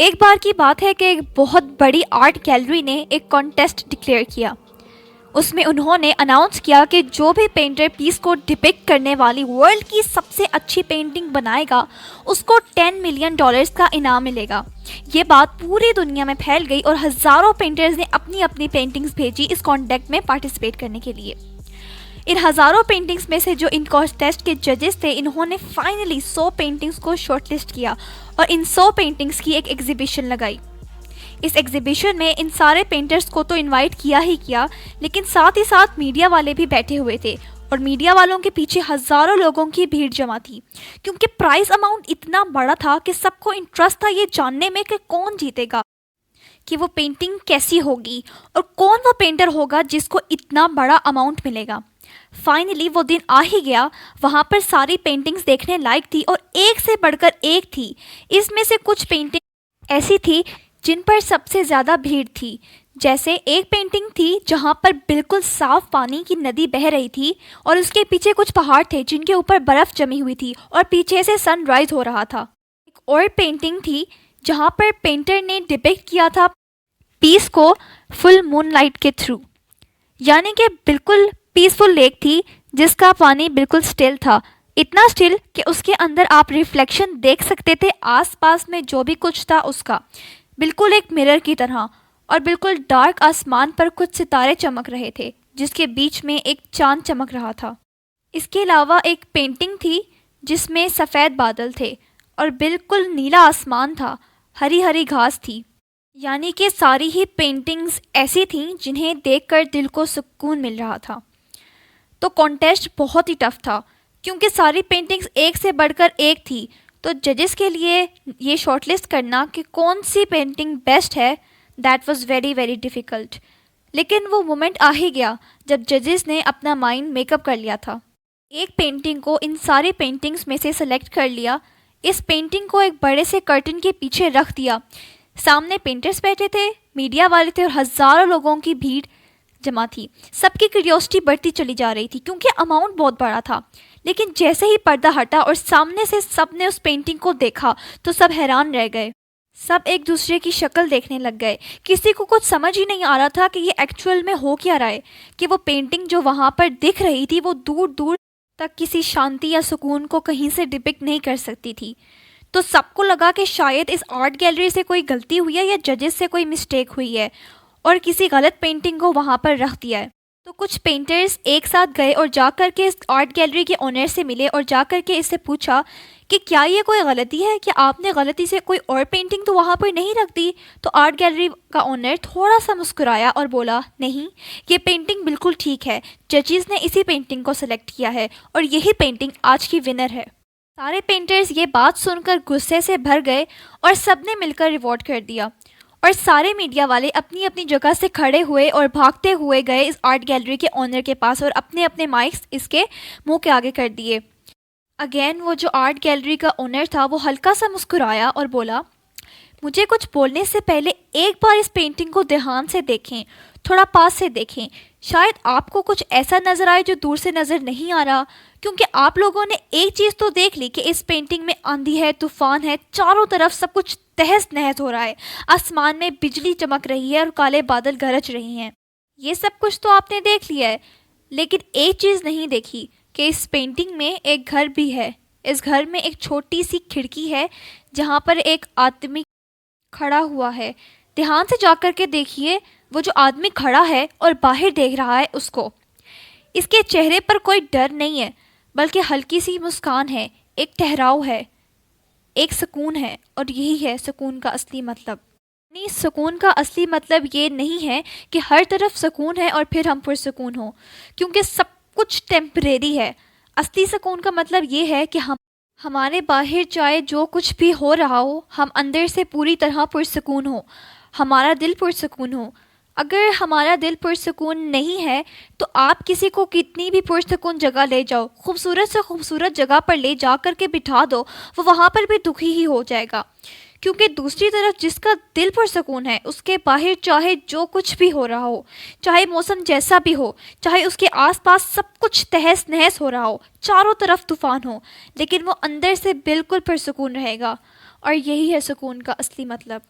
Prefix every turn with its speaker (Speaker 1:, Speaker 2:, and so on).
Speaker 1: एक बार की बात है कि एक बहुत बड़ी आर्ट गैलरी ने एक कॉन्टेस्ट डिक्लेयर किया। उसमें उन्होंने अनाउंस किया कि जो भी पेंटर पीस को डिपिक्ट करने वाली वर्ल्ड की सबसे अच्छी पेंटिंग बनाएगा उसको $10 मिलियन का इनाम मिलेगा। ये बात पूरी दुनिया में फैल गई और हज़ारों पेंटर्स ने अपनी अपनी पेंटिंग्स भेजी इस कॉन्टेस्ट में पार्टिसिपेट करने के लिए। इन हज़ारों पेंटिंग्स में से जो इन कॉन्टेस्ट के जजेस थे, इन्होंने फाइनली 100 पेंटिंग्स को शॉर्टलिस्ट किया और इन 100 पेंटिंग्स की एक एग्जीबिशन लगाई। इस एग्जीबिशन में इन सारे पेंटर्स को तो इनवाइट किया ही किया, लेकिन साथ ही साथ मीडिया वाले भी बैठे हुए थे और मीडिया वालों के पीछे हज़ारों लोगों की भीड़ जमा थी, क्योंकि प्राइस अमाउंट इतना बड़ा था कि सबको इंटरेस्ट था ये जानने में कि कौन जीतेगा, कि वो पेंटिंग कैसी होगी और कौन वो पेंटर होगा जिसको इतना बड़ा अमाउंट मिलेगा। फाइनली वो दिन आ ही गया। वहाँ पर सारी पेंटिंग्स देखने लायक थी और एक से बढ़कर एक थी। इसमें से कुछ पेंटिंग ऐसी थी जिन पर सबसे ज़्यादा भीड़ थी। जैसे एक पेंटिंग थी जहाँ पर बिल्कुल साफ पानी की नदी बह रही थी और उसके पीछे कुछ पहाड़ थे जिनके ऊपर बर्फ़ जमी हुई थी और पीछे से सनराइज हो रहा था। एक और पेंटिंग थी जहाँ पर पेंटर ने डिपिक्ट किया था पीस को फुल मूनलाइट के थ्रू, यानी कि बिल्कुल पीसफुल लेक थी जिसका पानी बिल्कुल स्टिल था, इतना स्टिल कि उसके अंदर आप रिफ्लेक्शन देख सकते थे आसपास में जो भी कुछ था उसका, बिल्कुल एक मिरर की तरह। और बिल्कुल डार्क आसमान पर कुछ सितारे चमक रहे थे जिसके बीच में एक चांद चमक रहा था। इसके अलावा एक पेंटिंग थी जिसमें सफ़ेद बादल थे और बिल्कुल नीला आसमान था, हरी हरी घास थी। यानी कि सारी ही पेंटिंग्स ऐसी थीं जिन्हें देखकर दिल को सुकून मिल रहा था। तो कॉन्टेस्ट बहुत ही टफ था क्योंकि सारी पेंटिंग्स एक से बढ़कर एक थी। तो जजेस के लिए ये शॉर्टलिस्ट करना कि कौन सी पेंटिंग बेस्ट है, that was very very difficult. लेकिन वो मोमेंट आ ही गया जब जजेस ने अपना माइंड मेकअप कर लिया था। एक पेंटिंग को इन सारी पेंटिंग्स में से सेलेक्ट कर लिया। इस पेंटिंग को एक बड़े से कर्टन के पीछे रख दिया। सामने पेंटर्स बैठे थे, मीडिया वाले थे और हज़ारों लोगों की भीड़ जमा थी। सबकी क्यूरियोसिटी बढ़ती चली जा रही थी क्योंकि अमाउंट बहुत बड़ा था। लेकिन जैसे ही पर्दा हटा और सामने से सबने उस पेंटिंग को देखा तो सब हैरान रह गए। सब एक दूसरे की शक्ल देखने लग गए। किसी को कुछ समझ ही नहीं आ रहा था कि ये एक्चुअल में हो क्या रहा है, कि वो पेंटिंग जो वहाँ पर दिख रही थी वो दूर दूर तक किसी शांति या सुकून को कहीं से डिपिक्ट नहीं कर सकती थी। तो सबको लगा कि शायद इस आर्ट गैलरी से कोई गलती हुई है या जजेस से कोई मिस्टेक हुई है और किसी गलत पेंटिंग को वहाँ पर रख दिया है। तो कुछ पेंटर्स एक साथ गए और जाकर के इस आर्ट गैलरी के ओनर से मिले और जाकर के इससे पूछा कि क्या ये कोई गलती है, कि आपने गलती से कोई और पेंटिंग तो वहाँ पर नहीं रख दी। तो आर्ट गैलरी का ओनर थोड़ा सा मुस्कुराया और बोला, नहीं, ये पेंटिंग बिल्कुल ठीक है, जजेस ने इसी पेंटिंग को सिलेक्ट किया है और यही पेंटिंग आज की विनर है। सारे पेंटर्स ये बात सुनकर गुस्से से भर गए और सबने मिलकर रिवॉर्ड कर दिया और सारे मीडिया वाले अपनी अपनी जगह से खड़े हुए और भागते हुए गए इस आर्ट गैलरी के ओनर के पास और अपने अपने माइक्स इसके मुंह के आगे कर दिए। अगेन वो जो आर्ट गैलरी का ओनर था वो हल्का सा मुस्कुराया और बोला, मुझे कुछ बोलने से पहले एक बार इस पेंटिंग को ध्यान से देखें, थोड़ा पास से देखें, शायद आपको कुछ ऐसा नज़र आए जो दूर से नज़र नहीं आ रहा। क्योंकि आप लोगों ने एक चीज़ तो देख ली कि इस पेंटिंग में आंधी है, तूफान है, चारों तरफ सब कुछ तहस नहस हो रहा है, आसमान में बिजली चमक रही है और काले बादल गरज रहे हैं। ये सब कुछ तो आपने देख लिया है, लेकिन एक चीज़ नहीं देखी कि इस पेंटिंग में एक घर भी है। इस घर में एक छोटी सी खिड़की है जहाँ पर एक आदमी खड़ा हुआ है। ध्यान से जाकर के देखिए, वो जो आदमी खड़ा है और बाहर देख रहा है उसको, इसके चेहरे पर कोई डर नहीं है बल्कि हल्की सी मुस्कान है, एक ठहराव है, एक सुकून है। और यही है सुकून का असली मतलब। नहीं, सुकून का असली मतलब ये नहीं है कि हर तरफ सुकून है और फिर हम पुरसुकून हो, क्योंकि सब कुछ टेम्परेरी है। असली सुकून का मतलब ये है कि हमारे बाहर चाहे जो कुछ भी हो रहा हो, हम अंदर से पूरी तरह पुरसुकून हो, हमारा दिल पुरसुकून हो। अगर हमारा दिल पुरसुकून नहीं है तो आप किसी को कितनी भी पुरसुकून जगह ले जाओ, खूबसूरत से खूबसूरत जगह पर ले जा कर के बिठा दो, वो वहाँ पर भी दुखी ही हो जाएगा। क्योंकि दूसरी तरफ जिसका दिल पुरसुकून है, उसके बाहर चाहे जो कुछ भी हो रहा हो, चाहे मौसम जैसा भी हो, चाहे उसके आसपास सब कुछ तहस नहस हो रहा हो, चारों तरफ तूफान हो, लेकिन वो अंदर से बिल्कुल पुरसुकून रहेगा और यही है सुकून का असली मतलब।